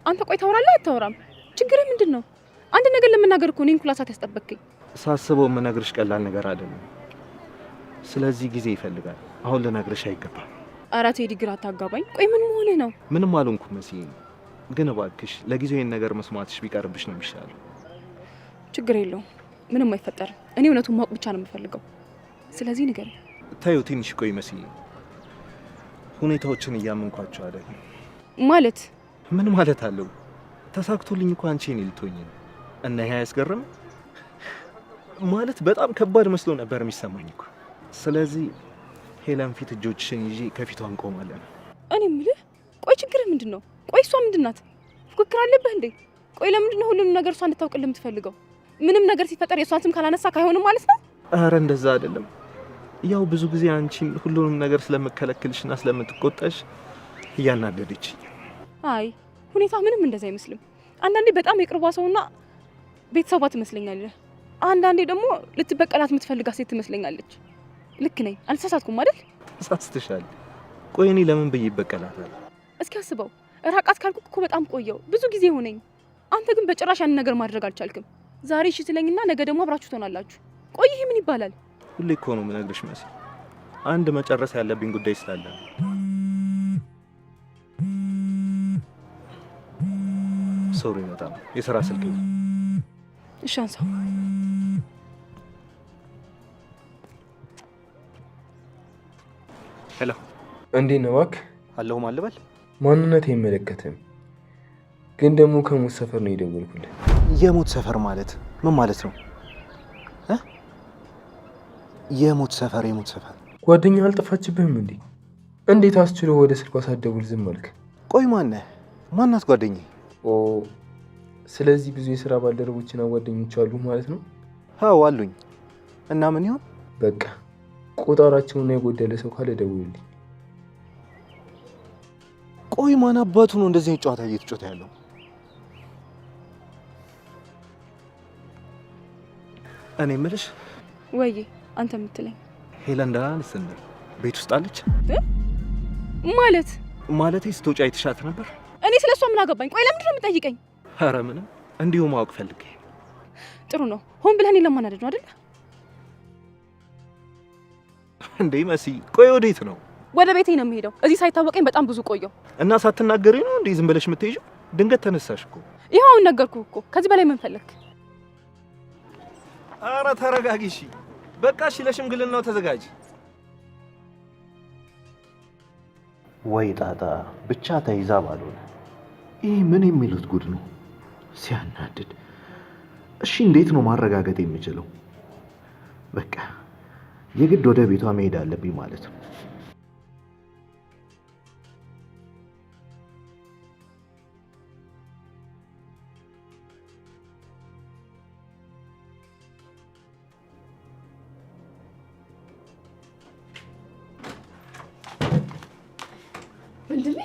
አንተ ቆይ ታወራለህ አታወራም? ችግርህ ምንድነው? አንድ ነገር ለመናገር እኮ እኔን ኩላሳት ያስጠበቅከኝ። ሳስበው የምነግርሽ ቀላል ነገር አይደለም። ስለዚህ ጊዜ ይፈልጋል። አሁን ልነግርሽ አይገባም። ኧረ ቴዲ ግራ አታጋባኝ። ቆይ ምን ሆነህ ነው? ምንም አልሆንኩም መሲዬ፣ ግን እባክሽ ለጊዜው ይሄን ነገር መስማትሽ ቢቀርብሽ ነው የሚሻለው። ችግር የለውም፣ ምንም አይፈጠርም። እኔ እውነቱን ማወቅ ብቻ ነው የምፈልገው። ስለዚህ ንገረኝ። ታዩ ትንሽ ቆይ መሲዬ፣ ሁኔታዎችን እያመንኳቸው አይደለም። ማለት ምን ማለት አለው? ተሳክቶልኝ እኮ አንቺ እኔ ልትሆኝ ነው እና ይሄ አያስገርም? ማለት በጣም ከባድ መስሎ ነበር የሚሰማኝ እኮ። ስለዚህ ሄለን ፊት እጆችሽን ይዤ ከፊቷ እንቆማለን። እኔ የምልህ ቆይ ችግርህ ምንድን ነው? ቆይ እሷ ምንድን ናት? ፉክክር አለብህ እንዴ? ቆይ ለምንድን ነው ሁሉንም ነገር እሷ እንድታውቅልህ የምትፈልገው? ምንም ነገር ሲፈጠር የእሷን ስም ካላነሳ ካይሆንም ማለት ነው? አረ እንደዛ አይደለም። ያው ብዙ ጊዜ አንቺን ሁሉንም ነገር ስለምከለክልሽና ስለምትቆጣሽ እያናደደች። አይ ሁኔታ ምንም እንደዛ አይመስልም። አንዳንዴ በጣም የቅርቧ ሰውና ቤተሰቧ ትመስለኛለህ። አንዳንዴ ደግሞ ልትበቀላት የምትፈልጋት ሴት ትመስለኛለች። ልክ ነኝ? አልተሳሳትኩም አይደል? ተሳስተሻል። ቆይ እኔ ለምን ብዬ ይበቀላታል? እስኪ አስበው። ራቃት ካልኩት እኮ በጣም ቆየው፣ ብዙ ጊዜ ሆነኝ። አንተ ግን በጭራሽ ያንን ነገር ማድረግ አልቻልክም። ዛሬ እሺ ስለኝና ነገ ደግሞ አብራችሁ ትሆናላችሁ። ቆይ ይሄ ምን ይባላል? ሁሌ እኮ ነው የምነግርሽ መሲ፣ አንድ መጨረስ ያለብኝ ጉዳይ ስላለ። ሶሪ በጣም የሥራ ስልክ ነው። እሺ አንሳው። ሄሎ፣ እንዴት ነው እባክህ? አለሁ ማልበል። ማንነት አይመለከትም፣ ግን ደግሞ ከሞት ሰፈር ነው የደወልኩልህ። የሞት ሰፈር ማለት ምን ማለት ነው? የሞት ሰፈር ጓደኛ አልጠፋችብህም እንዴ? እንዴት አስችሎ ወደ ስልኳ ሳትደውል ዝም አልክ? ቆይ ማናት ጓደኛዬ? ኦ ስለዚህ ብዙ የሥራ ባልደረቦችና ጓደኞች አሉ ማለት ነው? አዎ አሉኝ። እና ምን ይሆን? በቃ ቆጣራቸውና የጎደለ ሰው ካለ ደውልልኝ። ቆይ ማን አባቱ ነው እንደዚህ ጨዋታ እየተጫወተ ያለው? እኔ የምልሽ ወይ አንተ የምትለኝ ሄለን ደህና ነች እንዴ? ቤት ውስጥ አለች ማለት ስትወጪ አይተሻት ነበር? እኔ ስለሷ ምን አገባኝ? ቆይ ለምንድን ነው የምጠይቀኝ? ኧረ ምንም፣ እንዲሁ ማወቅ ፈልጌ። ጥሩ ነው። ሆን ብለህ እኔን ለማናደድ ነው አይደል? እንዴ መሲ፣ ቆይ ወዴት ነው? ወደ ቤቴ ነው የምሄደው። እዚህ ሳይታወቀኝ በጣም ብዙ ቆየው። እና ሳትናገሪ ነው እንዴ ዝም ብለሽ የምትሄጂው? ድንገት ተነሳሽ እኮ። ይኸው አሁን ነገርኩህ እኮ። ከዚህ በላይ ምን ፈለክ? ኧረ ተረጋጊ እሺ። በቃ እሺ፣ ለሽምግልናው ተዘጋጅ። ወይ ጣጣ ብቻ ተይዛ ባልሆነ። ይህ ምን የሚሉት ጉድ ነው? ሲያናድድ። እሺ እንዴት ነው ማረጋገጥ የምችለው? በቃ የግድ ወደ ቤቷ መሄድ አለብኝ ማለት ነው። ወንድሜ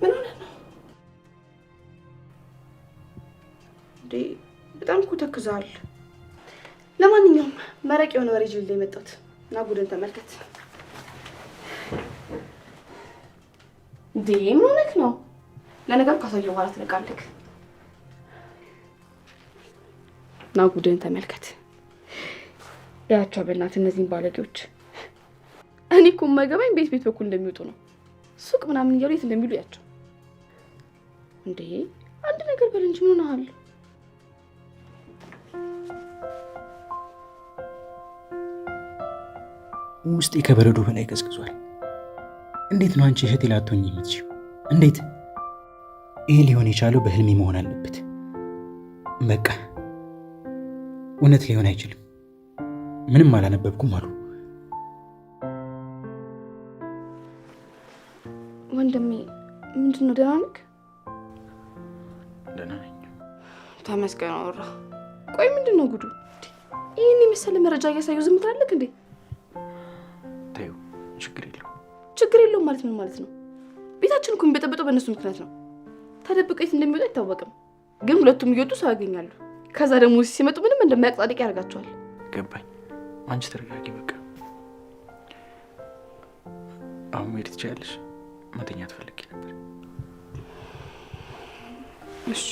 ምን ሆነህ ነው እንዴ? በጣም እኮ ተክዘሃል። ለማንኛውም መረቅ የሆነ ወሬ ይዤልህ የመጣሁት እና ጉድን ተመልከት። እንዴ ምን ሆነህ ነው? ለነገሩ ካሳየሁ በኋላ ትነቃለህ። እና ጉድን ተመልከት። ያቸው በእናትህ እነዚህን ባለጌዎች። እኔ እኮ የማይገባኝ ቤት በኩል እንደሚወጡ ነው። ሱቅ ምናምን እያሉ የት እንደሚሉ ያቸው። እንዴ አንድ ነገር በል እንጂ ምን ሆነሃል? ውስጤ ከበረዶ በላይ ቀዝቅዟል። እንዴት ነው አንቺ እህቴ ላትሆኚ የምትችይው? እንዴት? ይሄ ሊሆን የቻለው በህልሜ መሆን አለበት። በቃ እውነት ሊሆን አይችልም። ምንም አላነበብኩም አሉ። ወንድሜ ምንድነው? ደህና ነህ? ደህና ነኝ። ተመስገን አወራ። ቆይ ምንድነው ጉዱ? ይሄን የመሰለ መረጃ እያሳዩ ዝም ትላለህ እንዴ? ተይው፣ ችግር የለውም ማለት ምን ማለት ነው? ቤታችን እኮ የሚበጠበጠው በእነሱ ምክንያት ነው። ተደብቀው የት እንደሚወጡ አይታወቅም። ግን ሁለቱም እየወጡ ሰው ያገኛሉ። ከዛ ደግሞ ሲመጡ ምንም እንደማያቅጣድቅ ያደርጋቸዋል። ገባኝ። አንቺ ተረጋጊ በቃ። አሁን መሄድ ትችያለሽ። መተኛት ፈልጌ ነበር። እሺ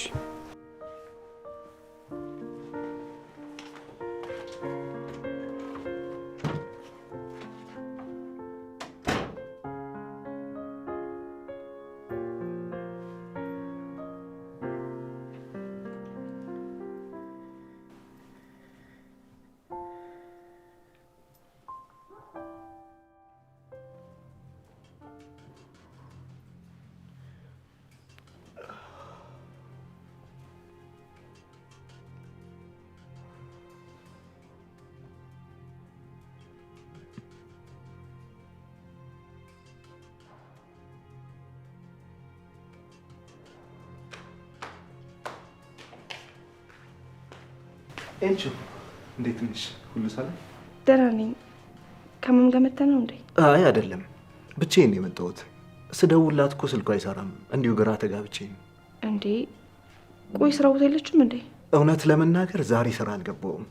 ኤልቹ እንዴት ነሽ? ሁሉ ሰላም? ደህና ነኝ። ከማን ጋር መተህ ነው እንዴ? አይ አይደለም፣ ብቻዬን ነው የመጣሁት። ስደውልላት እኮ ስልኩ አይሰራም። እንዲሁ ግራ ተጋብቼ ነው። እንዴ ቆይ ስራ ቦታ የለችም እንዴ? እውነት ለመናገር ዛሬ ስራ አልገባውም።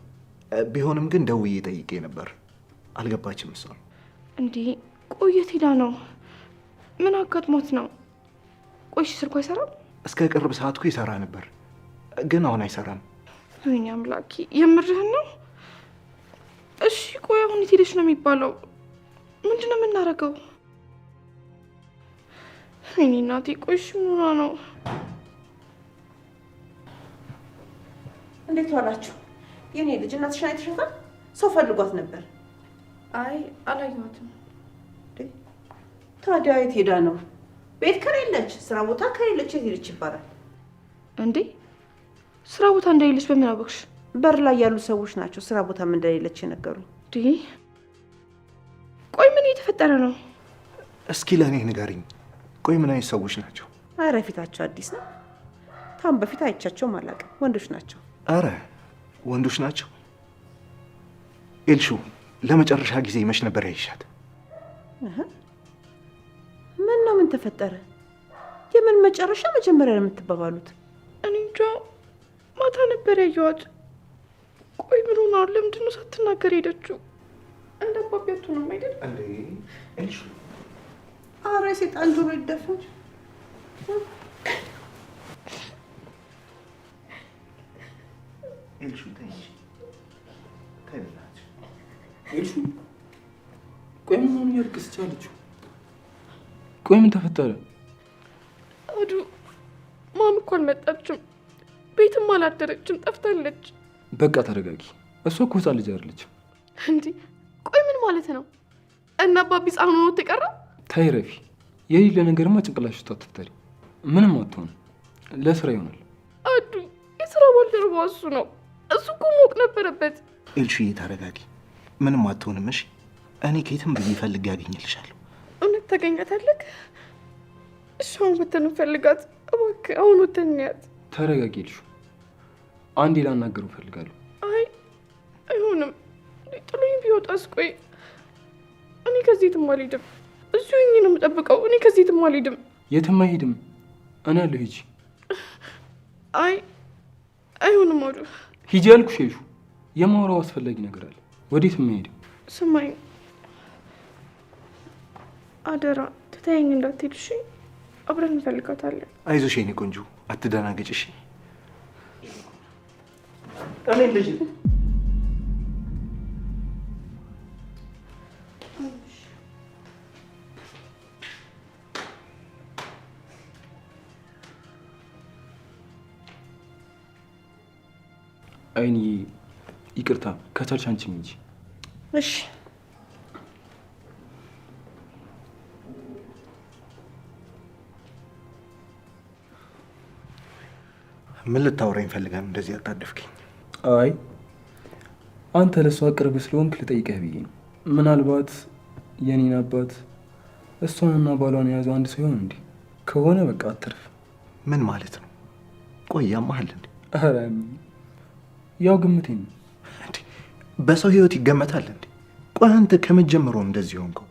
ቢሆንም ግን ደውዬ ጠይቄ ነበር። አልገባችም እሷ። እንዴ ቆየት ሄዳ ነው? ምን አጋጥሞት ነው? ቆይ ስልኩ አይሰራም? እስከ ቅርብ ሰዓት እኮ ይሰራ ነበር፣ ግን አሁን አይሰራም። ወይኔ አምላኬ፣ የምርህን ነው? እሺ ቆይ አሁን የት ሄደች ነው የሚባለው? ምንድን ነው የምናደርገው? ወይኔ እናቴ፣ ቆይ እሺ ምን ሆና ነው? እንዴት ዋላችሁ? የኔ ልጅ እናትሽን አይተሻታል? ሰው ፈልጓት ነበር። አይ አላየኋትም። ታዲያ የት ሄዳ ነው? ቤት ከሌለች ስራ ቦታ ከሌለች የት ሄደች ይባላል እንዴ? ስራ ቦታ እንደሌለች በምን አወቅሽ? በር ላይ ያሉ ሰዎች ናቸው ስራ ቦታም እንደሌለች የነገሩኝ። ቆይ ምን እየተፈጠረ ነው? እስኪ ለእኔ ንገሪኝ። ቆይ ምን አይነት ሰዎች ናቸው? አረ ፊታቸው አዲስ ነው። ታም በፊት አይቻቸውም አላውቅም። ወንዶች ናቸው። አረ ወንዶች ናቸው? ኤልሹ ለመጨረሻ ጊዜ መች ነበር ያይሻት? ምን ነው? ምን ተፈጠረ? የምን መጨረሻ መጀመሪያ ነው የምትባባሉት? እኔ እንጃ፣ ማታ ነበር ያየኋት። ቆይ ምን ሆና? ለምንድን ነው ሳትናገር ሄደችው? እንደ አባቢያቱ ነው አይደል እንዴ? ኤልሹ አረ ሴጣን ጆሮ ይደፈን። ኤልሹ ተይ ተይ። ኤልሹ ቆይ ምን ሆነ? ያልቅስ ቻለችው። ቆይ ምን ተፈጠረ? አዱ ማም እኮ አልመጣችም፣ ቤትም አላደረችም፣ ጠፍታለች። በቃ ተረጋጊ። እሷ እኮ ህፃን ልጅ አይደለችም። እንዴ ቆይ ምን ማለት ነው? እና አባቢ ህፃን ሆኖ ተቀራ? ታይ ረፊ፣ የሌለ ነገርማ ጭንቅላሽ ውስጥ አትፍጠሪ። ምንም አትሆንም፣ ለስራ ይሆናል። አዱ የስራ ባልደረባው እሱ ነው። እሱ እኮ ማወቅ ነበረበት። ኤልሹዬ ተረጋጊ፣ ምንም አትሆንም። እሺ እኔ ከየትም ብዬ ፈልጌ ያገኝልሻለሁ። እውነት ታገኛታለህ? እሺ አሁን ወተን እንፈልጋት እባክህ፣ አሁን ወተን እንያት። ተረጋጊ ኤልሹ፣ አንዴ ላናገረው እፈልጋለሁ። አይ አይሆንም፣ ጥሎኝ ቢወጣስ? ቆይ እኔ ከዚህ የትም አልሄድም። እዚሁ ሆኜ ነው የምጠብቀው። እኔ ከዚህ የትም አልሄድም። የትም አይሄድም። እኔ ያለሁ ሂጂ። አይ አይሆንም አዱ። ሂጂ ያልኩሽ ኤልሹ፣ የማውራው አስፈላጊ ነገር አለ። ወዴትም አይሄድም። ስማኝ አደራ፣ ትተኸኝ እንዳትሄድ እሺ? አብረን እንፈልጋታለን። አይዞሽ የኔ ቆንጆ፣ አትደናገጭ እሺ? እኔ ልጅ አይኔ ይቅርታ፣ ከቻልሽ አንቺም ሂጂ። እሺ ምን ልታወራኝ ፈልገህ ነው እንደዚህ ያጣደፍከኝ? አይ አንተ ለእሷ ቅርብ ስለሆንክ ልጠይቀህ ብዬ ነው። ምናልባት የኔን አባት እሷንና ባሏን የያዘው አንድ ሰው ይሆን እንዴ? ከሆነ በቃ አትርፍ። ምን ማለት ነው? ቆይ ያማሃል እንዴ? ኧረ ያው ግምቴ ነው። በሰው ህይወት ይገመታል እንዴ? ቆይ አንተ ከመጀመሪያው እንደዚህ ሆንከው?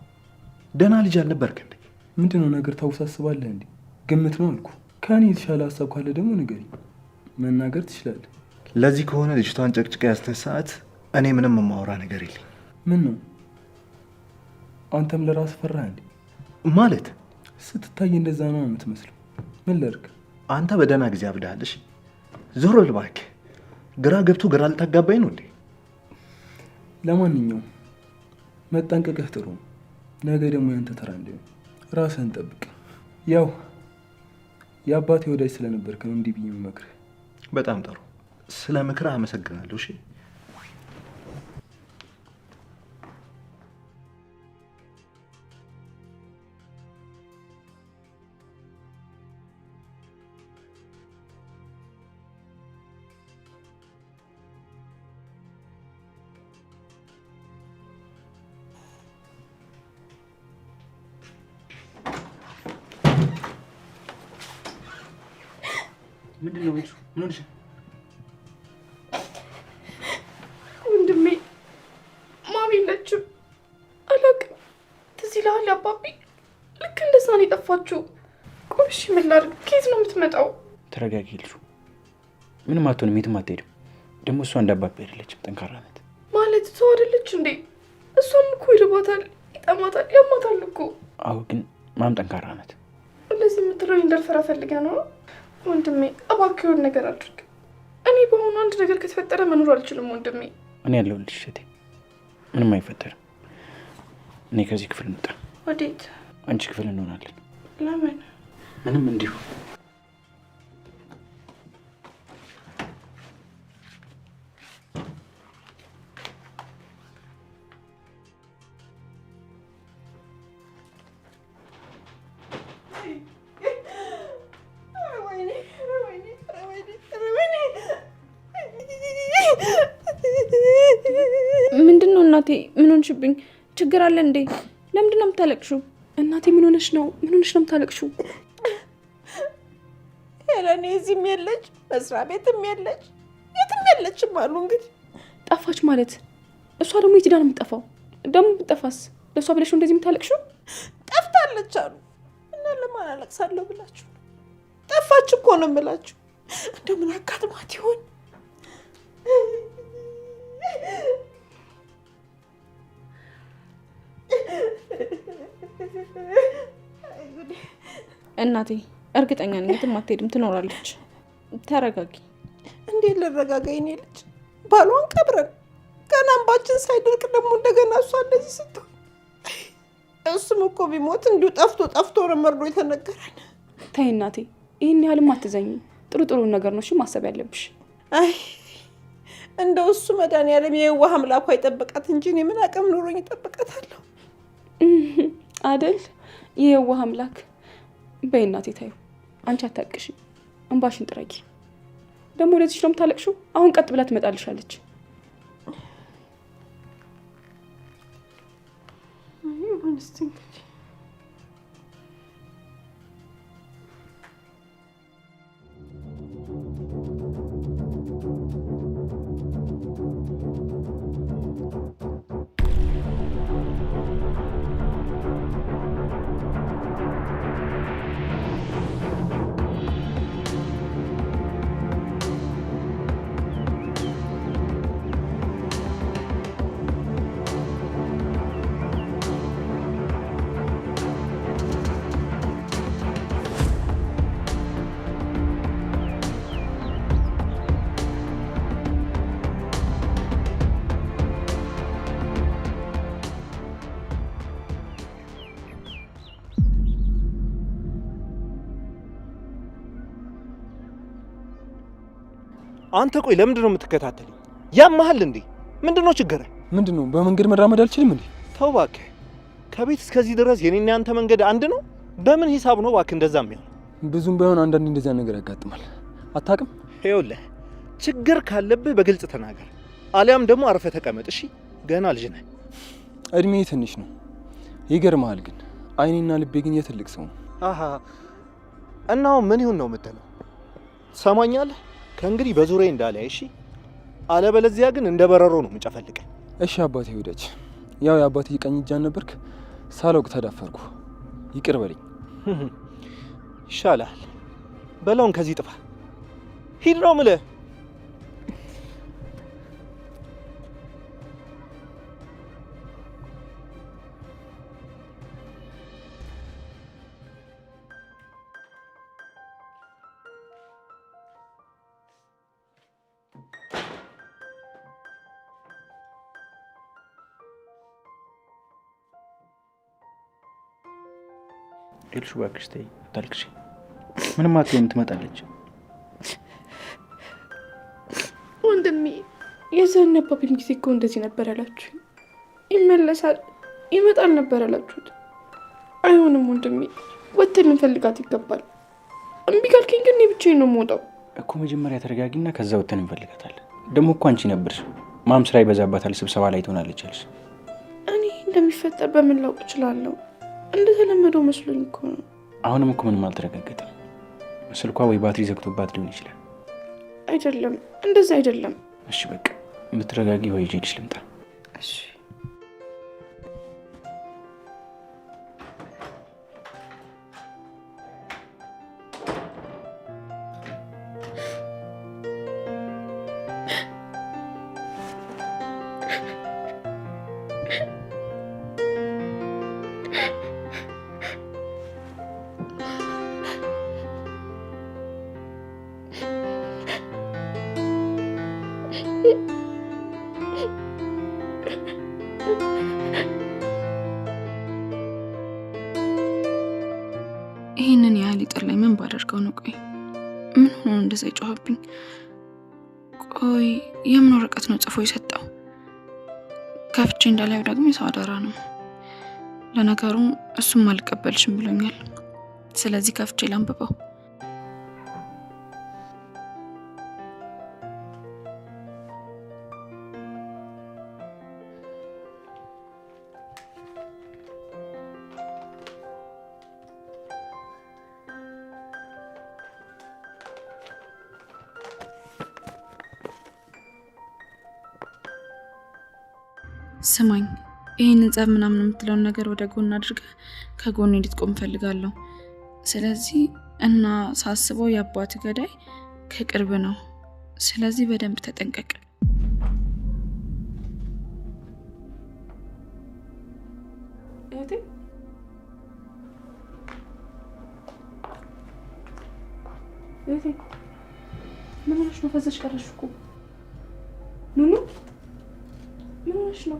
ደህና ልጅ አልነበርክ እንዴ? ምንድነው ነገር ታውሳስባለህ እንዴ? ግምት ነው አልኩ። ከእኔ የተሻለ ሀሳብ ካለ ደግሞ ንገሪኝ፣ መናገር ትችላለህ። ለዚህ ከሆነ ልጅቷን ጨቅጭቃ ያስነሳት እኔ ምንም የማወራ ነገር የለኝ። ምን ነው አንተም ለራስ ፈራህ እንዴ? ማለት ስትታይ እንደዛ ነው የምትመስለው። ምን ላድርግ? አንተ በደህና ጊዜ አብዳሃል። እሺ ዞር በል እባክህ። ግራ ገብቶ ግራ ልታጋባኝ ነው እንዴ? ለማንኛውም መጠንቀቅህ ጥሩ ነው። ነገ ደግሞ ያንተ ተራ እንዲሆን ራስህን ጠብቅ። ያው የአባቴ ወዳጅ ስለነበርክ ነው እንዲህ ብዬ የምመክርህ። በጣም ጥሩ። ስለ ምክርህ አመሰግናለሁ። እሺ ምንድን ነው ቤቱ? ምን ሆነሽ? ወንድሜ ማሚ የለችም። አላውቅም። ትዝ ይልሃል አባቢ? ልክ እንደዛ ነው የጠፋችው። ቆይ እሺ ምን ላድርግ? ከየት ነው የምትመጣው? ተረጋጊ ልጁ። ምንም አትሆንም፣ የትም አትሄድም። ደግሞ እሷ እንዳባቢ አይደለችም፣ ጠንካራ ናት። ማለት ሰው አይደለች እንዴ? እሷን እኮ ይርባታል፣ ይጠማታል፣ ያማታል እኮ። አዎ ግን ማም ጠንካራ ናት። እንደዚህ የምትለው እንዳልፈራ ፈልጋ ነው። ወንድሜ እባክህ የሆነ ነገር አድርግ። እኔ በሆኑ አንድ ነገር ከተፈጠረ መኖር አልችልም ወንድሜ። እኔ ያለሁልሽ እህቴ፣ ምንም አይፈጠርም። እኔ ከዚህ ክፍል እንውጣ። ወዴት? አንቺ ክፍል እንሆናለን። ለምን? ምንም እንዲሁ። ምንድነው እናቴ? ምን ሆንሽብኝ? ችግር አለ እንዴ? ለምንድን ነው የምታለቅሽው? እናቴ ምን ሆነሽ ነው? ምን ሆነሽ ነው የምታለቅሽው? ሄለን እዚህም የለች፣ መስሪያ ቤትም የለች፣ የትም የለችም አሉ። እንግዲህ ጠፋች ማለት እሷ ደግሞ የት ሄዳ ነው የምትጠፋው? ደግሞ ብትጠፋስ ለእሷ ብለሽ እንደዚህ የምታለቅሽው? ጠፍታለች አሉ እና ለማን አለቅሳለሁ ብላችሁ? ጠፋች እኮ ነው የምላችሁ። እንደው ምን አጋጥሟት ይሆን? እናቴ እርግጠኛ ነኝ የትም አትሄድም፣ ትኖራለች። ተረጋጊ። እንዴት ልረጋጋ? የኔ ልጅ ባሏን ቀብረን ገና እንባችን ሳይደርቅ ደግሞ እንደገና እሷ እንደዚህ ስትሆን፣ እሱም እኮ ቢሞት እንዲሁ ጠፍቶ ነው መርዶ የተነገረን። ተይ እናቴ፣ ይህን ያህልም አትዘኝ። ጥሩ ጥሩ ነገር ነው እሺ ማሰብ ያለብሽ። አይ እንደው እሱ መድኃኒዓለም የዋህ አምላኳ ይጠብቃት እንጂ እኔ ምን አቅም ኑሮኝ ይጠብቃታለሁ አይደል? የዋህ አምላክ። በይ እናቴ ታዩ፣ አንቺ አታቅሽ፣ እንባሽን ጥረጊ። ደግሞ ወደዚህ ነው የምታለቅሽው? አሁን ቀጥ ብላ ትመጣልሻለች። አንተ ቆይ ለምንድን ነው የምትከታተለኝ? ያማሃል እንዴ? ምንድነው ችግር? ምንድነው? በመንገድ መራመድ አልችልም እንዴ? ተው እባክህ። ከቤት እስከዚህ ድረስ የኔና ያንተ መንገድ አንድ ነው? በምን ሂሳብ ነው እባክህ እንደዛ የሚሆነው? ብዙም ባይሆን አንዳንዴ እንደዛ ነገር ያጋጥማል። አታውቅም? ይኸውልህ ችግር ካለብህ በግልጽ ተናገር፣ አሊያም ደግሞ አርፈህ ተቀመጥ። እሺ ገና ልጅ ነህ። እድሜ ትንሽ ነው። ይገርምሃል ግን አይኔና ልቤ ግን የትልቅ ሰው ነው። አሃ እናው ምን ይሁን ነው የምትለው? ትሰማኛለህ? ከእንግዲህ በዙሪያዬ እንዳላይ እሺ? አለበለዚያ ግን እንደ በረሮ ነው የምጨፈልቀ። እሺ አባቴ ወዳጅ፣ ያው የአባቴ ቀኝ እጅ ነበርክ፣ ሳላውቅ ተዳፈርኩ፣ ይቅር በለኝ። ይሻላል። በላውን ከዚህ ጥፋ፣ ሂድ ነው የምልህ። ኤልሹ እባክሽ ተይ አታልቅሽ። ምንም አትሆንም፣ ትመጣለች። ወንድሜ የዛን አባቢም ጊዜ እኮ እንደዚህ ነበር ያላችሁ። ይመለሳል ይመጣል ነበር ያላችሁት። አይሆንም ወንድሜ፣ ወተን እንፈልጋት ይገባል። እምቢ ካልከኝ ግን እኔ ብቻዬን ነው የምወጣው እኮ። መጀመሪያ ተረጋጊና ከዛ ወተን እንፈልጋታለን። ደግሞ እኮ አንቺ ነበርሽ ማም ስራ ይበዛባታል ስብሰባ ላይ ትሆናለች አለሽ። እኔ እንደሚፈጠር በምን ላውቅ እችላለሁ? እንደተለመደው መስሎኝ እኮ ነው። አሁንም እኮ ምንም አልተረጋገጠም። ስልኳ ወይ ባትሪ ዘግቶባት ሊሆን ይችላል። አይደለም እንደዛ አይደለም። እሺ በቃ እንድትረጋጊ ወይ ሄድሽ ልምጣ። እሺ ይህንን ያህል ይጠላኝ ምን ባደርገው ነው? ቆይ ምን ሆኖ እንደዛ ይጮህብኝ? ቆይ የምን ወረቀት ነው ጽፎ የሰጠው? ከፍቼ እንዳላዩ ደግሞ የሰው አደራ ነው። ለነገሩ እሱም አልቀበልሽም ብሎኛል። ስለዚህ ከፍቼ ላንብበው። ስማኝ፣ ይህንን ጸብ ምናምን የምትለውን ነገር ወደ ጎን አድርገህ ከጎን እንድትቆም እፈልጋለሁ። ስለዚህ እና ሳስበው የአባት ገዳይ ከቅርብ ነው። ስለዚህ በደንብ ተጠንቀቅ። ምን ሆነሽ ነው? ፈዘሽ ቀረሽ እኮ ኑኑ። ምን ሆነሽ ነው?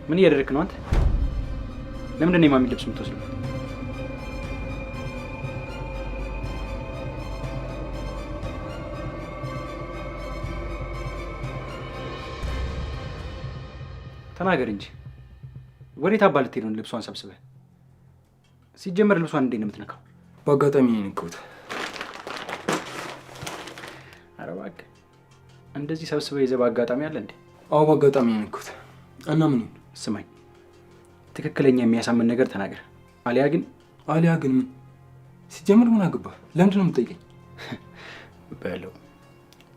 ምን እያደረክ ነው አንተ? ለምንድን ነው የማሚ ልብስ የምትወስደው? ተናገር እንጂ ወዴት አባ ልትሄድ ነው? ልብሷን ሰብስበህ ሲጀመር ልብሷን እንዴት ነው የምትነካው? በአጋጣሚ ነው የነካሁት። ኧረ እባክህ እንደዚህ ሰብስበህ ይዘህ በአጋጣሚ አለ እንዴ? አዎ በአጋጣሚ ነው የነካሁት። እና ምን ይሁን? ስማኝ፣ ትክክለኛ የሚያሳምን ነገር ተናገር። አሊያ ግን ምን? ሲጀምር ምን አገባ? ለምንድን ነው የምትጠይቀኝ? በለው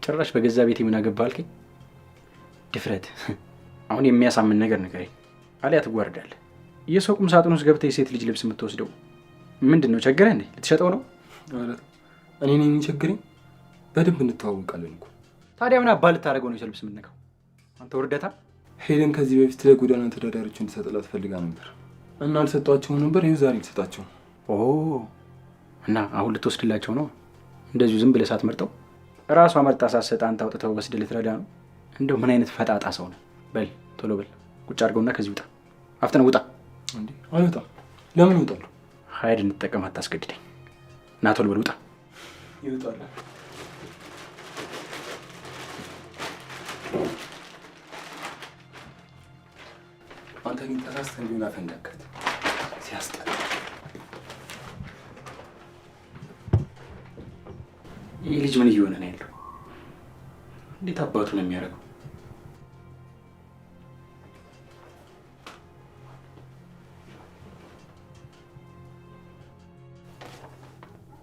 ጭራሽ በገዛ ቤቴ ምን አገባ አልከኝ? ድፍረት! አሁን የሚያሳምን ነገር ንገረኝ፣ አሊያ ትጓርዳለህ። የሰው ቁም ሳጥን ውስጥ ገብተህ የሴት ልጅ ልብስ የምትወስደው ምንድን ነው? ቸገረህ እንዴ? ልትሸጠው ነው? እኔ ነኝ የሚቸግረኝ? በደንብ እንተዋወቃለን እኮ። ታዲያ ምን አባ ልታደርገው ነው የሰው ልብስ የምትነካው? አንተ ውርደታ! ሄደን ከዚህ በፊት ለጎዳና ተዳዳሪዎች እንድሰጥላት ፈልጋ ነበር እና አልሰጧቸውም ነበር። ይኸው ዛሬ ልሰጣቸው። እና አሁን ልትወስድላቸው ነው? እንደዚሁ ዝም ብለህ ሳትመርጠው እራሷ መርጣ ሳትሰጥ አንተ አውጥተው ወስደህ ልትረዳ ነው? እንደው ምን አይነት ፈጣጣ ሰው ነው? በል ቶሎ በል ቁጭ አድርገውና ከዚህ ውጣ። አፍጥነህ ውጣ። እንዴ አልወጣም። ለምን እወጣለሁ? ሀይል እንጠቀም፣ አታስገድደኝ። እና ቶሎ በል ውጣ። ይወጣል። አንተ ግን ተሳስተህ እንዲሆን አፈንዳከት። ሲያስጠላ። ይህ ልጅ ምን እየሆነ ነው ያለው? እንዴት አባቱ ነው የሚያደርገው?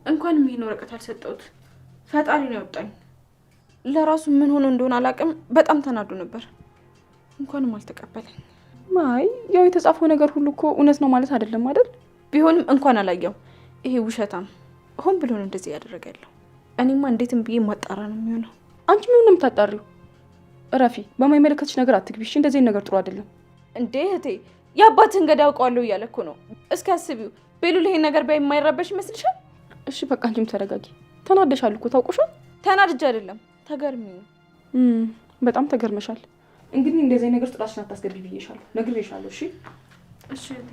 እንኳንም ይሄን ወረቀት አልሰጠሁት። ፈጣሪ ነው ያወጣኝ። ለራሱ ምን ሆኖ እንደሆነ አላውቅም። በጣም ተናዶ ነበር። እንኳንም አልተቀበለኝ። ማይ ያው የተጻፈው ነገር ሁሉ እኮ እውነት ነው ማለት አይደለም አይደል? ቢሆንም እንኳን አላየው። ይሄ ውሸታም ሆን ብሎ ነው እንደዚህ ያደረገ ያለው። እኔማ እንዴትም ብዬ ማጣራ ነው የሚሆነው። አንቺ ምን ነው የምታጣሪው? እረፊ። በማይመለከትሽ ነገር አትግቢ እሺ። እንደዚህ ነገር ጥሩ አይደለም። እንዴ እህቴ የአባትህን ገዳይ አውቀዋለሁ እያለ እኮ ነው። እስኪ አስቢው። ቤሉል ይሄን ነገር የማይረበሽ ይመስልሻል? እሺ በቃ አንቺም ተረጋጊ። ተናደሻል እኮ ታውቆሻል። ተናድጄ አይደለም ተገርሚ ነው። በጣም ተገርመሻል። እንግዲህ እንደዚህ ነገር ጥላሽን አታስገቢ ብዬሻለሁ፣ ነግሬሻለሁ። እሺ እሺ እህቴ።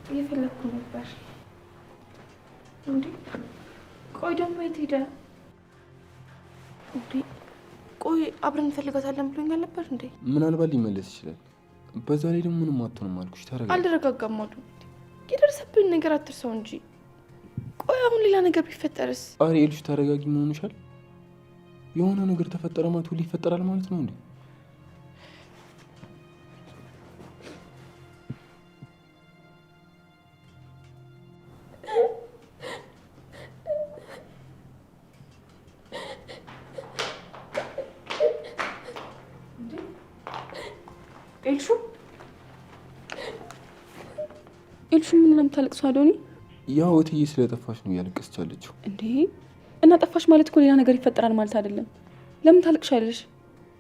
እየፈለኩ ነበር። እንዴ ቆይ ደግሞ የት ሄደ? እንዴ ቆይ አብረን እንፈልጋታለን ብሎኛል ነበር እንዴ? ምናልባት ሊመለስ ይችላል። በዛ ላይ ደግሞ ምንም አትሆንም አልኩሽ። ተረጋጋ። አልተረጋጋም አሉ። የደረሰብን ነገር አትርሰው እንጂ። ቆይ አሁን ሌላ ነገር ቢፈጠርስ? አሬ ኤልሽ ተረጋጊ። ምን ሆነሻል? የሆነ ነገር ተፈጠረ ማለት ሁሉ ይፈጠራል ማለት ነው እንዴ? ኤልሹ ምን ነው የምታለቅሰው? አዶኒ ያው እትዬ ስለጠፋሽ ነው እያለቀሰች ያለችው። እንዴ እና ጠፋሽ ማለት እኮ ሌላ ነገር ይፈጠራል ማለት አይደለም። ለምን ታለቅሻለሽ?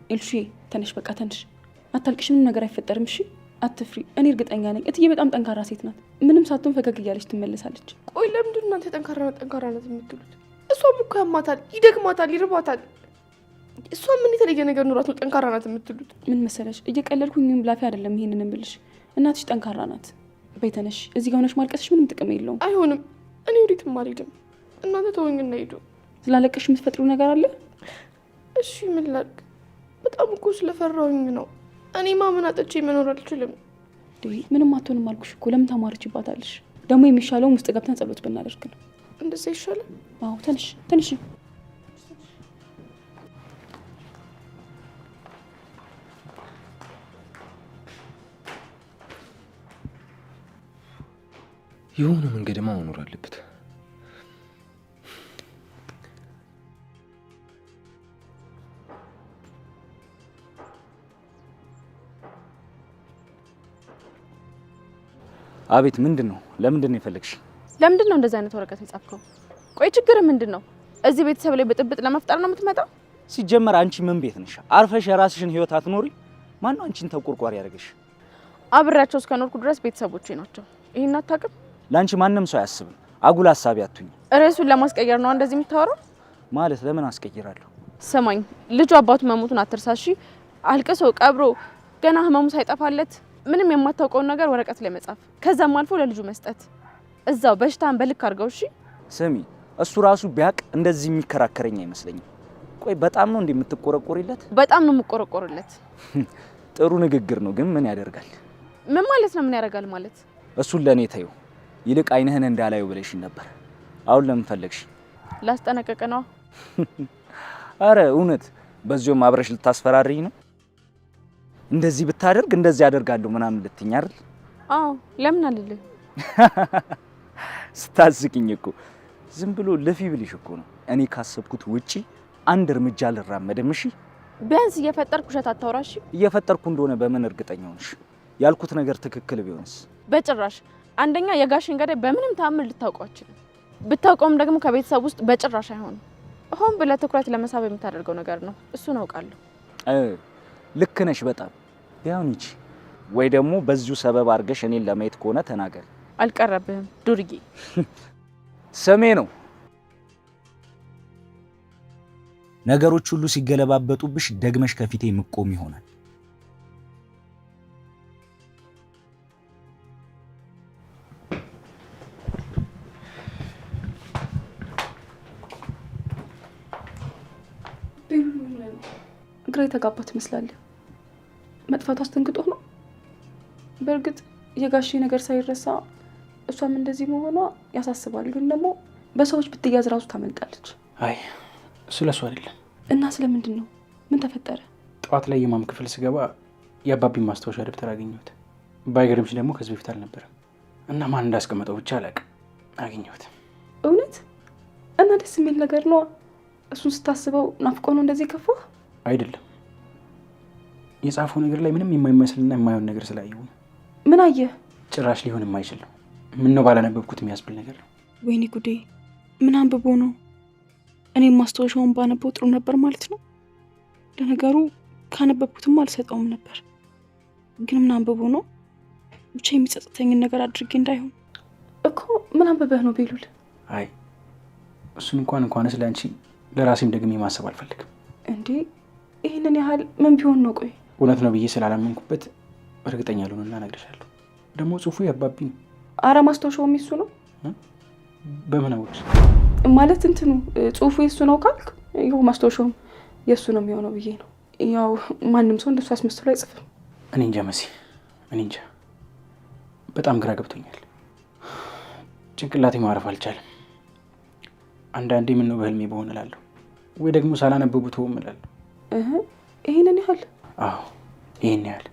ኤልሹ ተነሽ፣ በቃ ተነሽ። አታልቅሽ፣ ምንም ነገር አይፈጠርም። እሺ አትፍሪ። እኔ እርግጠኛ ነኝ እትዬ በጣም ጠንካራ ሴት ናት። ምንም ሳትሆን ፈገግ እያለች ትመለሳለች። ቆይ ለምንድን ነው እናንተ ጠንካራ ናት የምትሉት? እሷም እኮ ያማታል፣ ይደግማታል፣ ይርባታል። እሷ ምን የተለየ ነገር ኖራት ነው ጠንካራ ናት የምትሉት? ምን መሰለሽ፣ እየቀለድኩኝ ምንም ብላፊ አይደለም ይሄንን እምልሽ። እናትሽ ጠንካራ ናት። በይተነሽ እዚህ ጋር ሆነሽ ማልቀስሽ ምንም ጥቅም የለውም። አይሆንም፣ እኔ ወዴትም አልሄድም። እናንተ ተወኝና ሂዱ። ስላለቀሽ የምትፈጥሪው ነገር አለ? እሺ ምን ላድርግ? በጣም እኮ ስለፈራሁኝ ነው። እኔማ ምን አጥቼ መኖር አልችልም። ምንም አትሆንም አልኩሽ እኮ። ለምን ታማርችባታለሽ? ደግሞ የሚሻለውም ውስጥ ገብተን ጸሎት ብናደርግ ነው። እንደዛ ይሻላል? አዎ ተነሽ፣ ተነሽ። የሆነ መንገድማ መኖር አለበት። አቤት፣ ምንድን ነው? ለምንድን ነው የፈለግሽ? ለምንድን ነው እንደዚህ አይነት ወረቀት የጻፍከው? ቆይ ችግር ምንድን ነው? እዚህ ቤተሰብ ላይ ብጥብጥ ለመፍጠር ነው የምትመጣው? ሲጀመር አንቺ ምን ቤት ነሽ? አርፈሽ የራስሽን ህይወት አትኖሪ? ማን ነው አንቺን ተቆርቋሪ ያደረገሽ? አብሬያቸው እስከኖርኩ ድረስ ቤተሰቦቼ ናቸው። ይሄን አታውቅም? ላንቺ ማንንም ሰው አያስብም። አጉል ሀሳቢ አትሁኝ። ርዕሱን ለማስቀየር ነው እንደዚህ የምታወራው? ማለት ለምን አስቀይራለሁ? ስማኝ፣ ልጁ አባቱ መሞቱን አትርሳሺ። አልቅሶ ቀብሮ ገና ህመሙ ሳይጠፋለት ምንም የማታውቀውን ነገር ወረቀት ላይ መጻፍ፣ ከዛም አልፎ ለልጁ መስጠት፣ እዛው በሽታን በልክ አድርገው። እሺ ስሚ፣ እሱ ራሱ ቢያቅ እንደዚህ የሚከራከረኝ አይመስለኝም። ቆይ በጣም ነው እንደምትቆረቆሪለት? በጣም ነው የምቆረቆርለት። ጥሩ ንግግር ነው፣ ግን ምን ያደርጋል? ምን ማለት ነው? ምን ያደርጋል ማለት? እሱን ለኔ ተይው። ይልቅ አይንህን እንዳላዩ ብለሽኝ ነበር። አሁን ለምን ፈለግሽ? ላስጠነቀቀ ነው። አረ እውነት፣ በዚያም አብረሽ ልታስፈራሪኝ ነው? እንደዚህ ብታደርግ እንደዚህ አደርጋለሁ ምናምን ልትይኝ አይደል? አዎ፣ ለምን አልልህ? ስታስቂኝ እኮ ዝም ብሎ ልፊ ብልሽ እኮ ነው። እኔ ካሰብኩት ውጪ አንድ እርምጃ አልራመድም። እሺ ቢያንስ እየፈጠርኩ ውሸት አታውራ። እሺ እየፈጠርኩ እንደሆነ በምን እርግጠኛ ሆንሽ? ያልኩት ነገር ትክክል ቢሆንስ? በጭራሽ። አንደኛ የጋሽን ገዳይ በምንም ተአምር ልታውቀው አትችልም። ብታውቀውም ደግሞ ከቤተሰብ ውስጥ በጭራሽ አይሆንም። ሆን ብለህ ትኩረት ለመሳብ የምታደርገው ነገር ነው። እሱን አውቃለሁ። ልክ ነሽ በጣም። ቢሆን ይቺ ወይ ደግሞ በዚሁ ሰበብ አድርገሽ እኔን ለማየት ከሆነ ተናገር። አልቀረብህም ዱርዬ። ስሜ ነው። ነገሮች ሁሉ ሲገለባበጡብሽ ደግመሽ ከፊቴ ምቆም ይሆናል። ነው? ግራ የተጋባ ትመስላለህ። መጥፋቱ አስደንግጦ ነው? በእርግጥ የጋሼ ነገር ሳይረሳ እሷም እንደዚህ መሆኗ ያሳስባል። ግን ደግሞ በሰዎች ብትያዝ ራሱ ታመልጣለች። አይ ስለ እሱ አይደለም። እና ስለምንድን ነው? ምን ተፈጠረ? ጠዋት ላይ የማም ክፍል ስገባ የአባቢን ማስታወሻ ደብተር አገኘሁት። ባይገርምሽ ደግሞ ከዚህ በፊት አልነበረም እና ማን እንዳስቀመጠው ብቻ አላውቅም፣ አገኘሁት። እውነት? እና ደስ የሚል ነገር ነው። እሱን ስታስበው ናፍቆ ነው እንደዚህ ከፋ? አይደለም፣ የጻፈው ነገር ላይ ምንም የማይመስልና የማይሆን ነገር ስላየው ነው። ምን አየህ? ጭራሽ ሊሆን የማይችል ነው። ምን ነው ባላነበብኩት የሚያስብል ነገር ነው። ወይኔ ጉዴ! ምን አንብቦ ነው? እኔም ማስታወሻውን ባነበው ጥሩ ነበር ማለት ነው። ለነገሩ ካነበብኩትም አልሰጠውም ነበር። ግን ምን አንብቦ ነው? ብቻ የሚጸጽተኝን ነገር አድርጌ እንዳይሆን እኮ። ምን አንብበህ ነው ቤሉል? አይ እሱን እንኳን ስለ አንቺ ለራሴም ደግሜ ማሰብ አልፈልግም። እንዴ ይህንን ያህል ምን ቢሆን ነው? ቆይ እውነት ነው ብዬ ስላላመንኩበት እርግጠኛ ልሆንና እነግርሻለሁ። ደግሞ ጽሁፉ የአባቢ ነው። አረ ማስታወሻውም የሱ ነው። በምን አወቅሽ? ማለት እንትኑ ጽሁፉ የሱ ነው ካልክ ይኸው ማስታወሻውም የሱ ነው የሚሆነው ብዬ ነው። ያው ማንም ሰው እንደሱ አስመስሎ አይጽፍም። እኔ እንጃ መሲ፣ እኔ እንጃ። በጣም ግራ ገብቶኛል። ጭንቅላቴ ማረፍ አልቻለም። አንዳንዴ ምን ነው በህልሜ በሆነ እላለሁ፣ ወይ ደግሞ ሳላነበቡ ተውም እላለሁ። ይሄንን ያህል? አዎ ይሄን ያህል።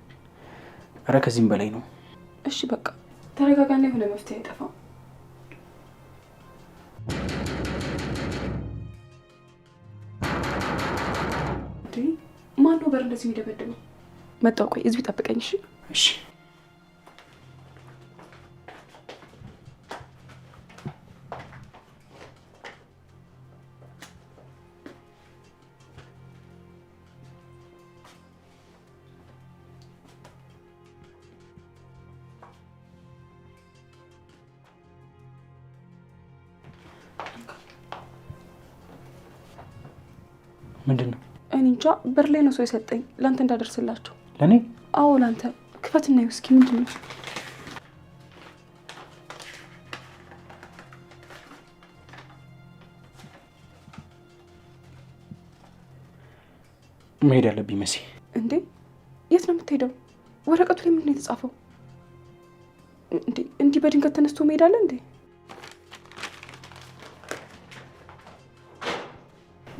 ኧረ ከዚህም በላይ ነው። እሺ በቃ ተረጋጋና የሆነ መፍትሄ አይጠፋም። ማን ነው በር እንደዚህ የሚደበድበው? መጣሁ። ቆይ እዚሁ ጠብቀኝ። እሺ እሺ። ምንድን ነው? እኔ እንጃ። በር ላይ ነው ሰው የሰጠኝ ለአንተ እንዳደርስላቸው። ለእኔ? አዎ ለአንተ። ክፈትና ይኸው እስኪ ምንድን ነው? መሄድ አለብኝ መሲ። እንዴ የት ነው የምትሄደው? ወረቀቱ ላይ ምንድን ነው የተጻፈው? እንዴ እንዲህ በድንገት ተነስቶ መሄድ አለ እንዴ?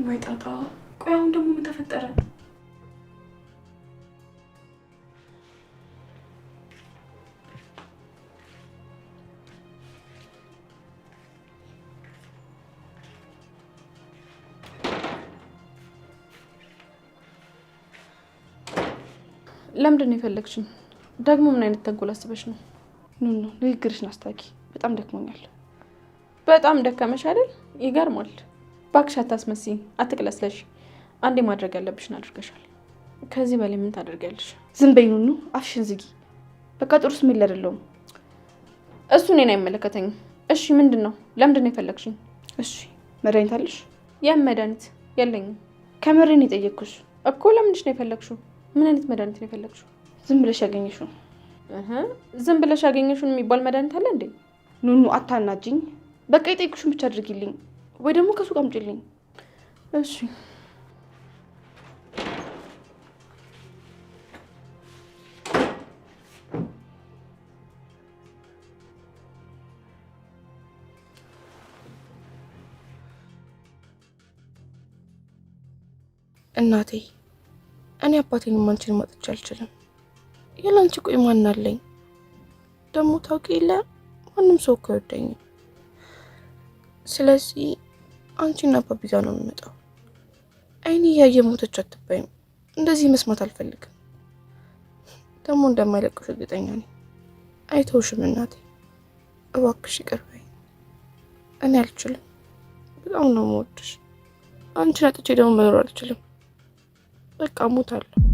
ወይ ጣጣ! ቆይ አሁን ደግሞ ምን ተፈጠረ? ለምንድን ነው የፈለግሽኝ? ደግሞ ምን አይነት ተንኮል አስበሽ ነው? ኑ ንግግርሽን አስታኪ። በጣም ደክሞኛል። በጣም ደከመሽ አይደል? ይገርማል። እባክሽ አታስመስኝ፣ አትቅለስለሽ። አንዴ ማድረግ ያለብሽን አድርገሻል። ከዚህ በላይ ምን ታደርጊያለሽ? ዝም በይ ኑኑ፣ አፍሽን ዝጊ። በቃ ጥሩ ስሜት አይደለሁም። እሱ እኔን አይመለከተኝም። እሺ ምንድን ነው? ለምንድን ነው የፈለግሽኝ? እሺ መድኃኒት አለሽ? ያም መድኃኒት የለኝም። ከምሬን የጠየቅኩሽ እኮ። ለምንድን ነው የፈለግሽው? ምን አይነት መድኃኒት ነው የፈለግሽው? ዝም ብለሽ ያገኘሽው? ዝም ብለሽ ያገኘሽውን የሚባል መድኃኒት አለ እንዴ? ኑኑ አታናጅኝ። በቃ የጠየቅኩሽን ብቻ አድርጊልኝ፣ ወይ ደግሞ ከሱቅ አምጪልኝ። እሺ እናቴ፣ እኔ አባቴንም አንቺን ማጥቼ አልችልም። ያላንቺ ቆይ ማን አለኝ? ደግሞ ታውቂ የለ ማንም ሰው እኮ አይወደኝም። ስለዚህ አንቺና አባቢ ጋር ነው የምመጣው። አይኔ እያየ ሞተች አትባይም። እንደዚህ መስማት አልፈልግም። ደግሞ እንደማይለቅሽ እርግጠኛ ነኝ። አይተውሽም እናቴ፣ እባክሽ ይቅር በይኝ። እኔ አልችልም። በጣም ነው የምወድሽ። አንቺን አጥቼ ደግሞ መኖር አልችልም። በቃ ሞታለሁ።